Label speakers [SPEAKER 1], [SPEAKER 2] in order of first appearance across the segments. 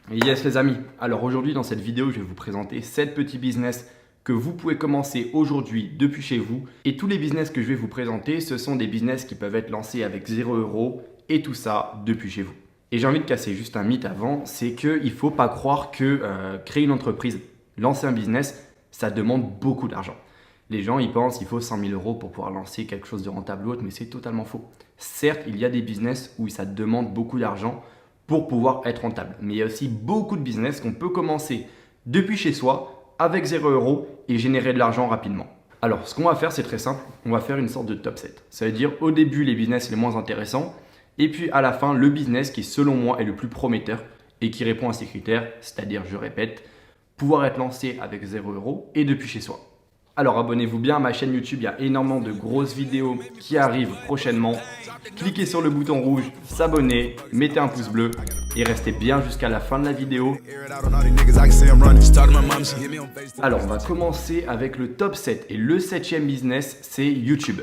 [SPEAKER 1] Yes les amis, alors aujourd'hui dans cette vidéo je vais vous présenter 7 petits business que vous pouvez commencer aujourd'hui depuis chez vous. Et tous les business que je vais vous présenter, ce sont des business qui peuvent être lancés avec 0 € et tout ça depuis chez vous. Et j'ai envie de casser juste un mythe avant, c'est qu'il ne faut pas croire que créer une entreprise, lancer un business, ça demande beaucoup d'argent. Les gens ils pensent qu'il faut 100 000 € pour pouvoir lancer quelque chose de rentable ou autre, mais c'est totalement faux. Certes, il y a des business où ça demande beaucoup d'argent pour pouvoir être rentable. Mais il y a aussi beaucoup de business qu'on peut commencer depuis chez soi avec 0 € et générer de l'argent rapidement. Alors, ce qu'on va faire, c'est très simple. On va faire une sorte de top 7. Ça veut dire au début, les business les moins intéressants et puis à la fin, le business qui, selon moi, est le plus prometteur et qui répond à ces critères, c'est-à-dire, je répète, pouvoir être lancé avec 0 € et depuis chez soi. Alors abonnez-vous bien à ma chaîne YouTube, il y a énormément de grosses vidéos qui arrivent prochainement. Cliquez sur le bouton rouge, s'abonner, mettez un pouce bleu et restez bien jusqu'à la fin de la vidéo. Alors on va commencer avec le top 7 et le 7e business, c'est YouTube.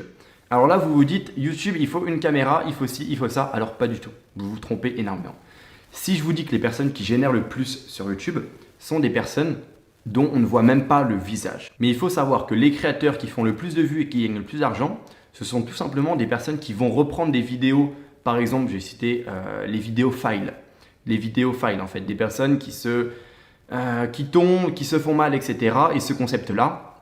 [SPEAKER 1] Alors là vous vous dites, YouTube il faut une caméra, il faut ci, il faut ça. Alors pas du tout, vous vous trompez énormément. Si je vous dis que les personnes qui génèrent le plus sur YouTube sont des personnes dont on ne voit même pas le visage. Mais il faut savoir que les créateurs qui font le plus de vues et qui gagnent le plus d'argent, ce sont tout simplement des personnes qui vont reprendre des vidéos. Par exemple, j'ai cité les vidéos files. Les vidéos files, en fait, des personnes qui tombent, qui se font mal, etc. Et ce concept-là,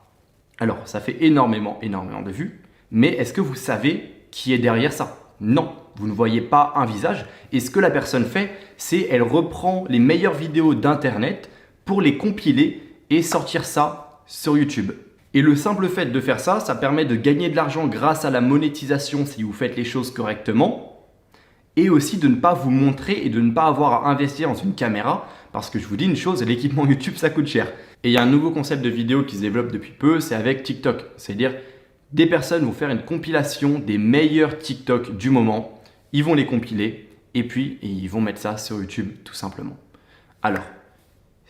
[SPEAKER 1] alors, ça fait énormément de vues. Mais est-ce que vous savez qui est derrière ça? Non, vous ne voyez pas un visage. Et ce que la personne fait, c'est elle reprend les meilleures vidéos d'Internet pour les compiler et sortir ça sur YouTube. Et le simple fait de faire ça, ça permet de gagner de l'argent grâce à la monétisation si vous faites les choses correctement et aussi de ne pas vous montrer et de ne pas avoir à investir dans une caméra parce que je vous dis une chose, l'équipement YouTube ça coûte cher. Et il y a un nouveau concept de vidéo qui se développe depuis peu, c'est avec TikTok. C'est-à-dire des personnes vont faire une compilation des meilleurs TikTok du moment, ils vont les compiler et puis ils vont mettre ça sur YouTube tout simplement. Alors,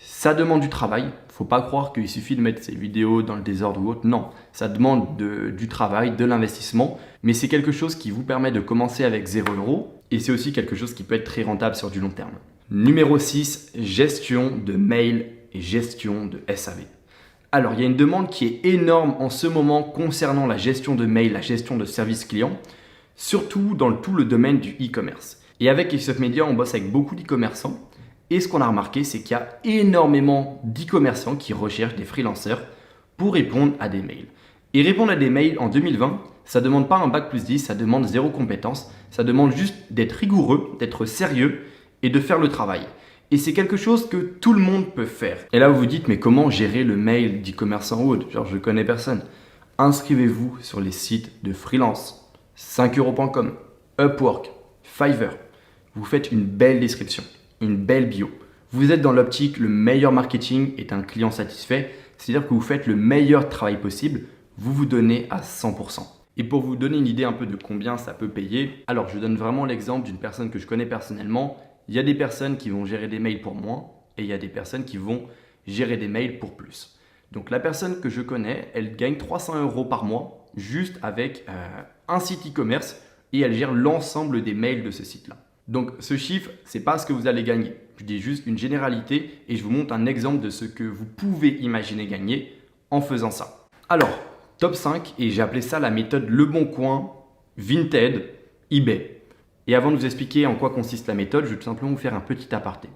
[SPEAKER 1] ça demande du travail. Il ne faut pas croire qu'il suffit de mettre ces vidéos dans le désordre ou autre. Non, ça demande du travail, de l'investissement. Mais c'est quelque chose qui vous permet de commencer avec 0 € et c'est aussi quelque chose qui peut être très rentable sur du long terme. Numéro 6, gestion de mail et gestion de SAV. Alors, il y a une demande qui est énorme en ce moment concernant la gestion de mail, la gestion de service client, surtout dans tout le domaine du e-commerce. Et avec XF Media, on bosse avec beaucoup d'e-commerçants. Et ce qu'on a remarqué, c'est qu'il y a énormément d'e-commerçants qui recherchent des freelancers pour répondre à des mails. Et répondre à des mails en 2020, ça ne demande pas un bac+10, ça demande 0 compétence. Ça demande juste d'être rigoureux, d'être sérieux et de faire le travail. Et c'est quelque chose que tout le monde peut faire. Et là, vous vous dites, mais comment gérer le mail d'e-commerçant ou autre? Genre, je connais personne. Inscrivez-vous sur les sites de freelance, 5euros.com, Upwork, Fiverr. Vous faites une belle description, une belle bio. Vous êtes dans l'optique, le meilleur marketing est un client satisfait, c'est-à-dire que vous faites le meilleur travail possible, vous vous donnez à 100%. Et pour vous donner une idée un peu de combien ça peut payer, alors je donne vraiment l'exemple d'une personne que je connais personnellement. Il y a des personnes qui vont gérer des mails pour moins et il y a des personnes qui vont gérer des mails pour plus. Donc la personne que je connais, elle gagne 300 € par mois juste avec un site e-commerce et elle gère l'ensemble des mails de ce site-là. Donc ce chiffre, ce n'est pas ce que vous allez gagner. Je dis juste une généralité et je vous montre un exemple de ce que vous pouvez imaginer gagner en faisant ça. Alors, top 5, et j'ai appelé ça la méthode Leboncoin, Vinted, eBay. Et avant de vous expliquer en quoi consiste la méthode, je vais tout simplement vous faire un petit aparté.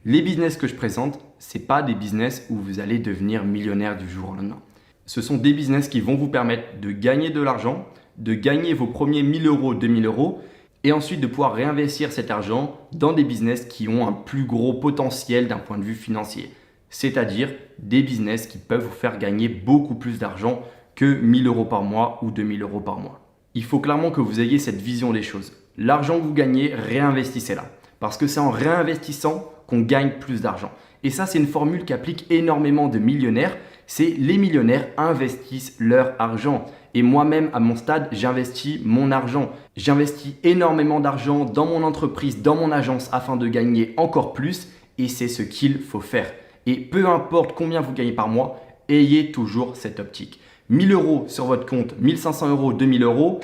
[SPEAKER 1] Les business que je présente, ce n'est pas des business où vous allez devenir millionnaire du jour au lendemain. Ce sont des business qui vont vous permettre de gagner de l'argent, de gagner vos premiers 1000 €, 2000 € et ensuite de pouvoir réinvestir cet argent dans des business qui ont un plus gros potentiel d'un point de vue financier. C'est-à-dire des business qui peuvent vous faire gagner beaucoup plus d'argent que 1000 € par mois ou 2000 € par mois. Il faut clairement que vous ayez cette vision des choses. L'argent que vous gagnez, réinvestissez-la. Parce que c'est en réinvestissant qu'on gagne plus d'argent. Et ça, c'est une formule qui applique énormément de millionnaires. C'est les millionnaires investissent leur argent. Et moi-même, à mon stade, j'investis mon argent. J'investis énormément d'argent dans mon entreprise, dans mon agence afin de gagner encore plus. Et c'est ce qu'il faut faire. Et peu importe combien vous gagnez par mois, ayez toujours cette optique. 1000 € sur votre compte, 1500 €, 2000 €,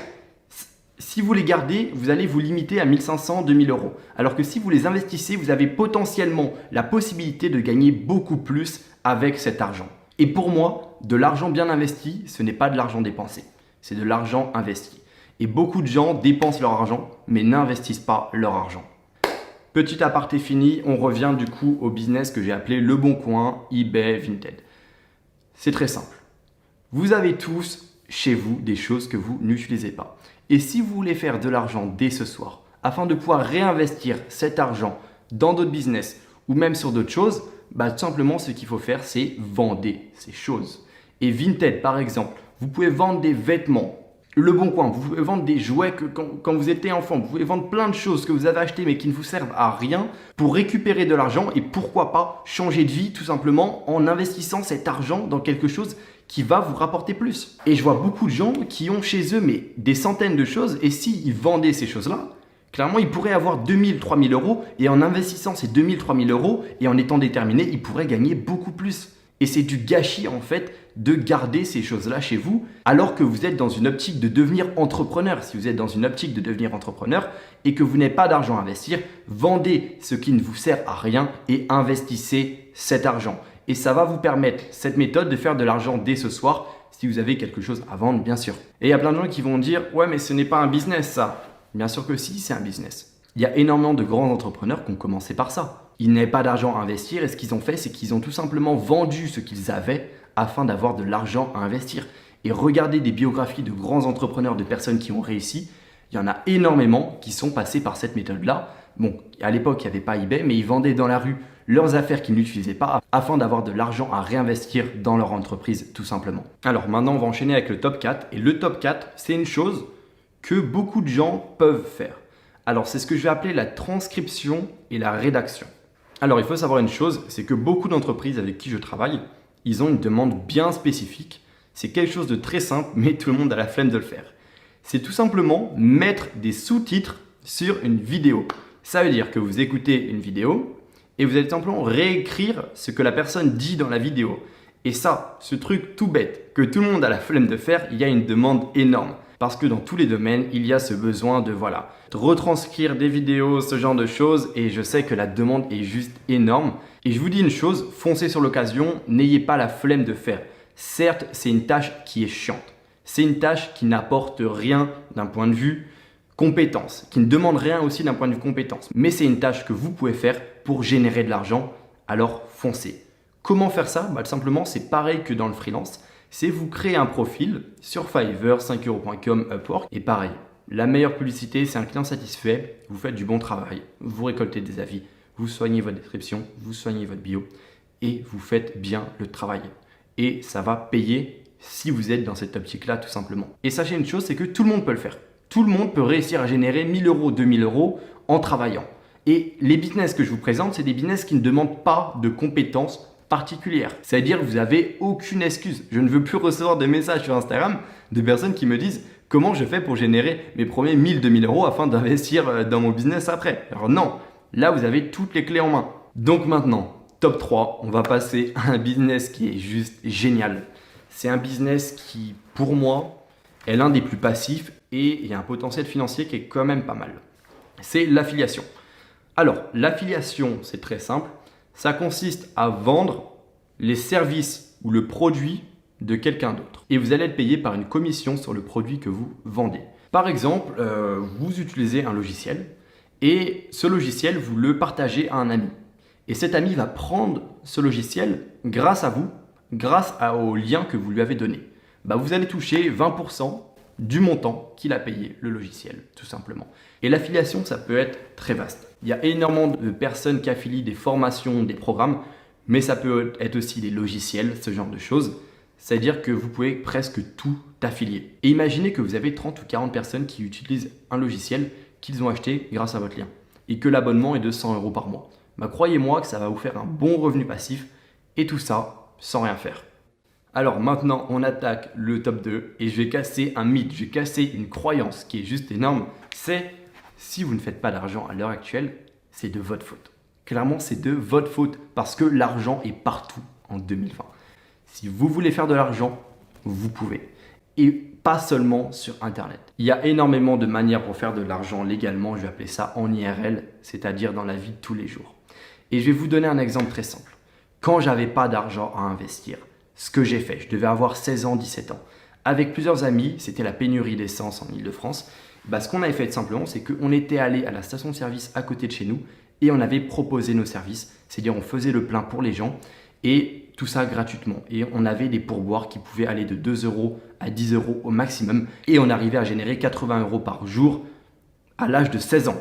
[SPEAKER 1] Si vous les gardez, vous allez vous limiter à 1500, 2000 euros. Alors que si vous les investissez, vous avez potentiellement la possibilité de gagner beaucoup plus avec cet argent. Et pour moi, de l'argent bien investi, ce n'est pas de l'argent dépensé, c'est de l'argent investi. Et beaucoup de gens dépensent leur argent, mais n'investissent pas leur argent. Petit aparté fini, on revient du coup au business que j'ai appelé Le Bon Coin, eBay, Vinted. C'est très simple. Vous avez tous chez vous des choses que vous n'utilisez pas. Et si vous voulez faire de l'argent dès ce soir, afin de pouvoir réinvestir cet argent dans d'autres business ou même sur d'autres choses, tout simplement ce qu'il faut faire, c'est vendre ces choses. Et Vinted par exemple, vous pouvez vendre des vêtements. Le Bon Coin, vous pouvez vendre des jouets que quand vous étiez enfant, vous pouvez vendre plein de choses que vous avez achetées mais qui ne vous servent à rien pour récupérer de l'argent et pourquoi pas changer de vie tout simplement en investissant cet argent dans quelque chose qui va vous rapporter plus. Et je vois beaucoup de gens qui ont chez eux mais des centaines de choses et s'ils vendaient ces choses-là, clairement ils pourraient avoir 2000, 3000 euros et en investissant ces 2000, 3000 euros et en étant déterminés, ils pourraient gagner beaucoup plus. Et c'est du gâchis en fait de garder ces choses-là chez vous alors que vous êtes dans une optique de devenir entrepreneur. Si vous êtes dans une optique de devenir entrepreneur et que vous n'avez pas d'argent à investir, vendez ce qui ne vous sert à rien et investissez cet argent. Et ça va vous permettre, cette méthode, de faire de l'argent dès ce soir si vous avez quelque chose à vendre, bien sûr. Et il y a plein de gens qui vont dire « Ouais, mais ce n'est pas un business ça ». Bien sûr que si, c'est un business. Il y a énormément de grands entrepreneurs qui ont commencé par ça. Ils n'avaient pas d'argent à investir et ce qu'ils ont fait, c'est qu'ils ont tout simplement vendu ce qu'ils avaient afin d'avoir de l'argent à investir. Et regardez des biographies de grands entrepreneurs, de personnes qui ont réussi. Il y en a énormément qui sont passés par cette méthode-là. Bon, à l'époque, il n'y avait pas eBay, mais ils vendaient dans la rue leurs affaires qu'ils n'utilisaient pas afin d'avoir de l'argent à réinvestir dans leur entreprise, tout simplement. Alors maintenant, on va enchaîner avec le top 4. Et le top 4, c'est une chose que beaucoup de gens peuvent faire. Alors, c'est ce que je vais appeler la transcription et la rédaction. Alors, il faut savoir une chose, c'est que beaucoup d'entreprises avec qui je travaille, ils ont une demande bien spécifique. C'est quelque chose de très simple, mais tout le monde a la flemme de le faire. C'est tout simplement mettre des sous-titres sur une vidéo. Ça veut dire que vous écoutez une vidéo et vous allez simplement réécrire ce que la personne dit dans la vidéo. Et ça, ce truc tout bête que tout le monde a la flemme de faire, il y a une demande énorme. Parce que dans tous les domaines, il y a ce besoin de retranscrire des vidéos, ce genre de choses. Et je sais que la demande est juste énorme. Et je vous dis une chose, foncez sur l'occasion, n'ayez pas la flemme de faire. Certes, c'est une tâche qui est chiante. C'est une tâche qui n'apporte rien d'un point de vue compétence, qui ne demande rien aussi d'un point de vue compétence. Mais c'est une tâche que vous pouvez faire pour générer de l'argent, alors foncez. Comment faire ça? Simplement, c'est pareil que dans le freelance. C'est vous créez un profil sur Fiverr, 5euros.com, Upwork. Et pareil, la meilleure publicité, c'est un client satisfait. Vous faites du bon travail, vous récoltez des avis, vous soignez votre description, vous soignez votre bio et vous faites bien le travail. Et ça va payer si vous êtes dans cette optique-là, tout simplement. Et sachez une chose, c'est que tout le monde peut le faire. Tout le monde peut réussir à générer 1000 euros, 2000 euros en travaillant. Et les business que je vous présente, c'est des business qui ne demandent pas de compétences particulière. C'est-à-dire que vous n'avez aucune excuse. Je ne veux plus recevoir de messages sur Instagram de personnes qui me disent comment je fais pour générer mes premiers 1000, 2000 euros afin d'investir dans mon business après. Alors non, là vous avez toutes les clés en main. Donc maintenant, top 3, on va passer à un business qui est juste génial. C'est un business qui, pour moi, est l'un des plus passifs et il y a un potentiel financier qui est quand même pas mal. C'est l'affiliation. Alors, l'affiliation, c'est très simple. Ça consiste à vendre les services ou le produit de quelqu'un d'autre. Et vous allez être payé par une commission sur le produit que vous vendez. Par exemple, vous utilisez un logiciel et ce logiciel, vous le partagez à un ami. Et cet ami va prendre ce logiciel grâce à vous, grâce au lien que vous lui avez donné. Vous allez toucher 20% du montant qu'il a payé le logiciel, tout simplement. Et l'affiliation, ça peut être très vaste. Il y a énormément de personnes qui affilient des formations, des programmes, mais ça peut être aussi des logiciels, ce genre de choses. C'est-à-dire que vous pouvez presque tout affilier. Et imaginez que vous avez 30 ou 40 personnes qui utilisent un logiciel qu'ils ont acheté grâce à votre lien et que l'abonnement est de 100 euros par mois. Croyez-moi que ça va vous faire un bon revenu passif et tout ça sans rien faire. Alors maintenant, on attaque le top 2 et je vais casser un mythe, je vais casser une croyance qui est juste énorme. C'est si vous ne faites pas d'argent à l'heure actuelle, c'est de votre faute. Clairement, c'est de votre faute parce que l'argent est partout en 2020. Si vous voulez faire de l'argent, vous pouvez. Et pas seulement sur Internet. Il y a énormément de manières pour faire de l'argent légalement, je vais appeler ça en IRL, c'est-à-dire dans la vie de tous les jours. Et je vais vous donner un exemple très simple. Quand j'avais pas d'argent à investir, ce que j'ai fait, je devais avoir 16 ans, 17 ans. Avec plusieurs amis, c'était la pénurie d'essence en Ile-de-France. Ce qu'on avait fait tout simplement, c'est qu'on était allé à la station-service à côté de chez nous et on avait proposé nos services. C'est-à-dire on faisait le plein pour les gens et tout ça gratuitement. Et on avait des pourboires qui pouvaient aller de 2 euros à 10 euros au maximum. Et on arrivait à générer 80 euros par jour à l'âge de 16 ans.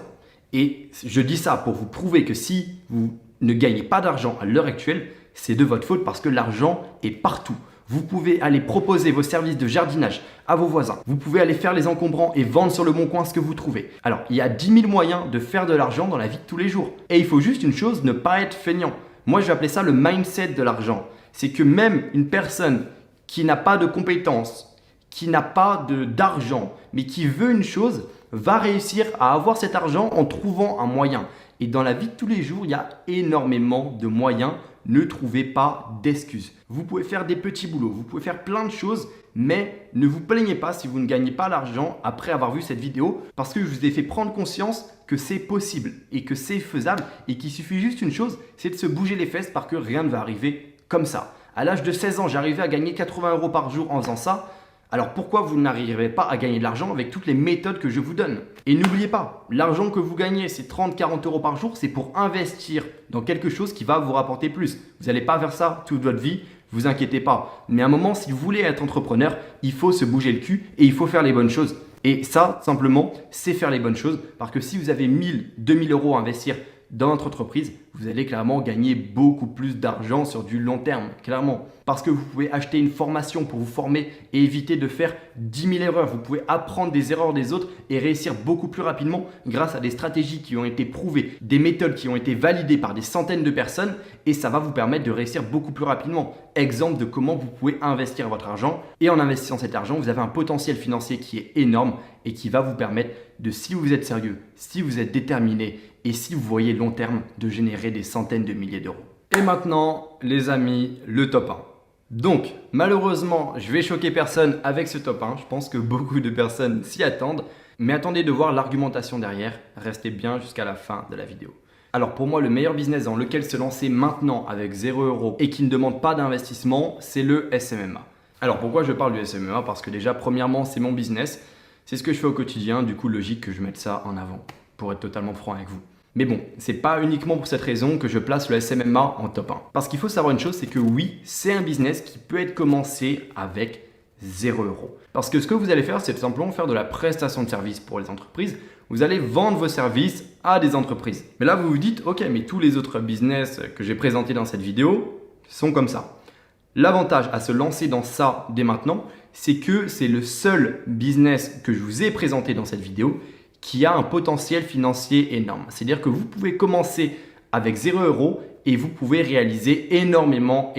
[SPEAKER 1] Et je dis ça pour vous prouver que si vous ne gagnez pas d'argent à l'heure actuelle, c'est de votre faute parce que l'argent est partout. Vous pouvez aller proposer vos services de jardinage à vos voisins. Vous pouvez aller faire les encombrants et vendre sur le bon coin ce que vous trouvez. Alors, il y a 10 000 moyens de faire de l'argent dans la vie de tous les jours. Et il faut juste une chose, ne pas être feignant. Moi, je vais appeler ça le mindset de l'argent. C'est que même une personne qui n'a pas de compétences, qui n'a pas d'argent, mais qui veut une chose, va réussir à avoir cet argent en trouvant un moyen. Et dans la vie de tous les jours, il y a énormément de moyens. Ne trouvez pas d'excuses. Vous pouvez faire des petits boulots, vous pouvez faire plein de choses, mais ne vous plaignez pas si vous ne gagnez pas l'argent après avoir vu cette vidéo parce que je vous ai fait prendre conscience que c'est possible et que c'est faisable et qu'il suffit juste une chose, c'est de se bouger les fesses parce que rien ne va arriver comme ça. À l'âge de 16 ans, j'arrivais à gagner 80 euros par jour en faisant ça. Alors pourquoi vous n'arriverez pas à gagner de l'argent avec toutes les méthodes que je vous donne? Et n'oubliez pas, l'argent que vous gagnez, c'est 30-40 euros par jour, c'est pour investir dans quelque chose qui va vous rapporter plus. Vous n'allez pas faire ça toute votre vie, vous inquiétez pas. Mais à un moment, si vous voulez être entrepreneur, il faut se bouger le cul et il faut faire les bonnes choses. Et ça, simplement, c'est faire les bonnes choses parce que si vous avez 1000, 2000 euros à investir dans votre entreprise, vous allez clairement gagner beaucoup plus d'argent sur du long terme, clairement. Parce que vous pouvez acheter une formation pour vous former et éviter de faire 10 000 erreurs. Vous pouvez apprendre des erreurs des autres et réussir beaucoup plus rapidement grâce à des stratégies qui ont été prouvées, des méthodes qui ont été validées par des centaines de personnes et ça va vous permettre de réussir beaucoup plus rapidement. Exemple de comment vous pouvez investir votre argent et en investissant cet argent, vous avez un potentiel financier qui est énorme et qui va vous permettre de, si vous êtes sérieux, si vous êtes déterminé et si vous voyez long terme, de générer des centaines de milliers d'euros. Et maintenant, les amis, le top 1. Donc, malheureusement, je vais choquer personne avec ce top 1. Je pense que beaucoup de personnes s'y attendent. Mais attendez de voir l'argumentation derrière. Restez bien jusqu'à la fin de la vidéo. Alors pour moi, le meilleur business dans lequel se lancer maintenant avec 0 € et qui ne demande pas d'investissement, c'est le SMMA. Alors pourquoi je parle du SMMA? Parce que déjà, premièrement, c'est mon business. C'est ce que je fais au quotidien. Du coup, logique que je mette ça en avant, pour être totalement franc avec vous. Mais bon, c'est pas uniquement pour cette raison que je place le SMMA en top 1. Parce qu'il faut savoir une chose, c'est que oui, c'est un business qui peut être commencé avec 0 €. Parce que ce que vous allez faire, c'est tout simplement faire de la prestation de service pour les entreprises. Vous allez vendre vos services à des entreprises. Mais là, vous vous dites, ok, mais tous les autres business que j'ai présentés dans cette vidéo sont comme ça. L'avantage à se lancer dans ça dès maintenant, c'est que c'est le seul business que je vous ai présenté dans cette vidéo qui a un potentiel financier énorme. C'est-à-dire que vous pouvez commencer avec 0 € et vous pouvez réaliser énormément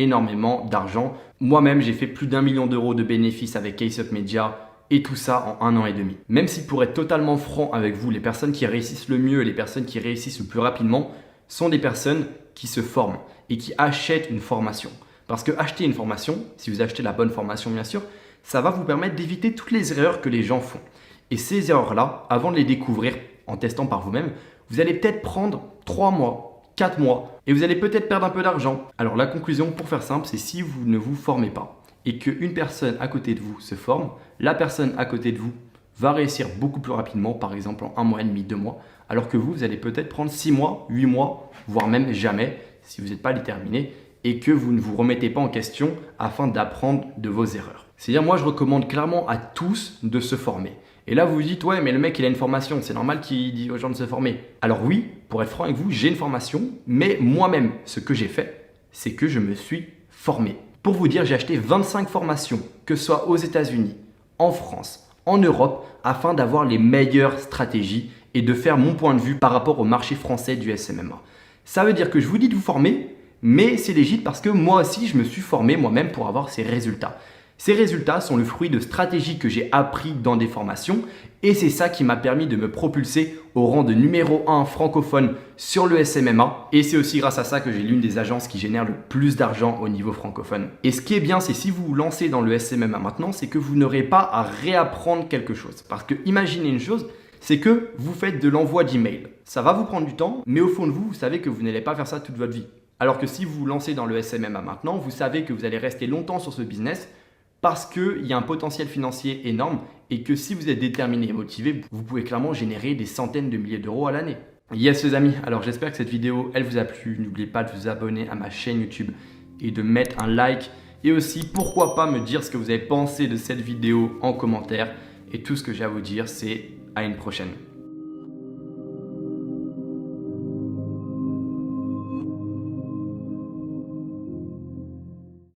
[SPEAKER 1] d'argent. Moi-même, j'ai fait plus d'1 million d'euros de bénéfices avec Case-Up Media et tout ça en 1 an et demi. Même si pour être totalement franc avec vous, les personnes qui réussissent le mieux, les personnes qui réussissent le plus rapidement sont des personnes qui se forment et qui achètent une formation. Parce que acheter une formation, si vous achetez la bonne formation bien sûr, ça va vous permettre d'éviter toutes les erreurs que les gens font. Et ces erreurs-là, avant de les découvrir en testant par vous-même, vous allez peut-être prendre 3 mois, 4 mois et vous allez peut-être perdre un peu d'argent. Alors la conclusion, pour faire simple, c'est si vous ne vous formez pas et qu'une personne à côté de vous se forme, la personne à côté de vous va réussir beaucoup plus rapidement, par exemple en 1 mois et demi, 2 mois, alors que vous allez peut-être prendre 6 mois, 8 mois, voire même jamais si vous n'êtes pas déterminé et que vous ne vous remettez pas en question afin d'apprendre de vos erreurs. C'est-à-dire, moi, je recommande clairement à tous de se former. Et là, vous vous dites, ouais, mais le mec, il a une formation, c'est normal qu'il dise aux gens de se former. Alors oui, pour être franc avec vous, j'ai une formation, mais moi-même, ce que j'ai fait, c'est que je me suis formé. Pour vous dire, j'ai acheté 25 formations, que ce soit aux États-Unis, en France, en Europe, afin d'avoir les meilleures stratégies et de faire mon point de vue par rapport au marché français du SMMA. Ça veut dire que je vous dis de vous former, mais c'est légitime parce que moi aussi, je me suis formé moi-même pour avoir ces résultats. Ces résultats sont le fruit de stratégies que j'ai appris dans des formations et c'est ça qui m'a permis de me propulser au rang de numéro 1 francophone sur le SMMA et c'est aussi grâce à ça que j'ai l'une des agences qui génère le plus d'argent au niveau francophone. Et ce qui est bien, c'est si vous vous lancez dans le SMMA maintenant, c'est que vous n'aurez pas à réapprendre quelque chose. Parce que imaginez une chose, c'est que vous faites de l'envoi d'email. Ça va vous prendre du temps, mais au fond de vous, vous savez que vous n'allez pas faire ça toute votre vie. Alors que si vous vous lancez dans le SMMA maintenant, vous savez que vous allez rester longtemps sur ce business parce qu'il y a un potentiel financier énorme et que si vous êtes déterminé et motivé, vous pouvez clairement générer des centaines de milliers d'euros à l'année. Yes les amis, alors j'espère que cette vidéo, elle vous a plu. N'oubliez pas de vous abonner à ma chaîne YouTube et de mettre un like. Et aussi, pourquoi pas me dire ce que vous avez pensé de cette vidéo en commentaire. Et tout ce que j'ai à vous dire, c'est à une prochaine.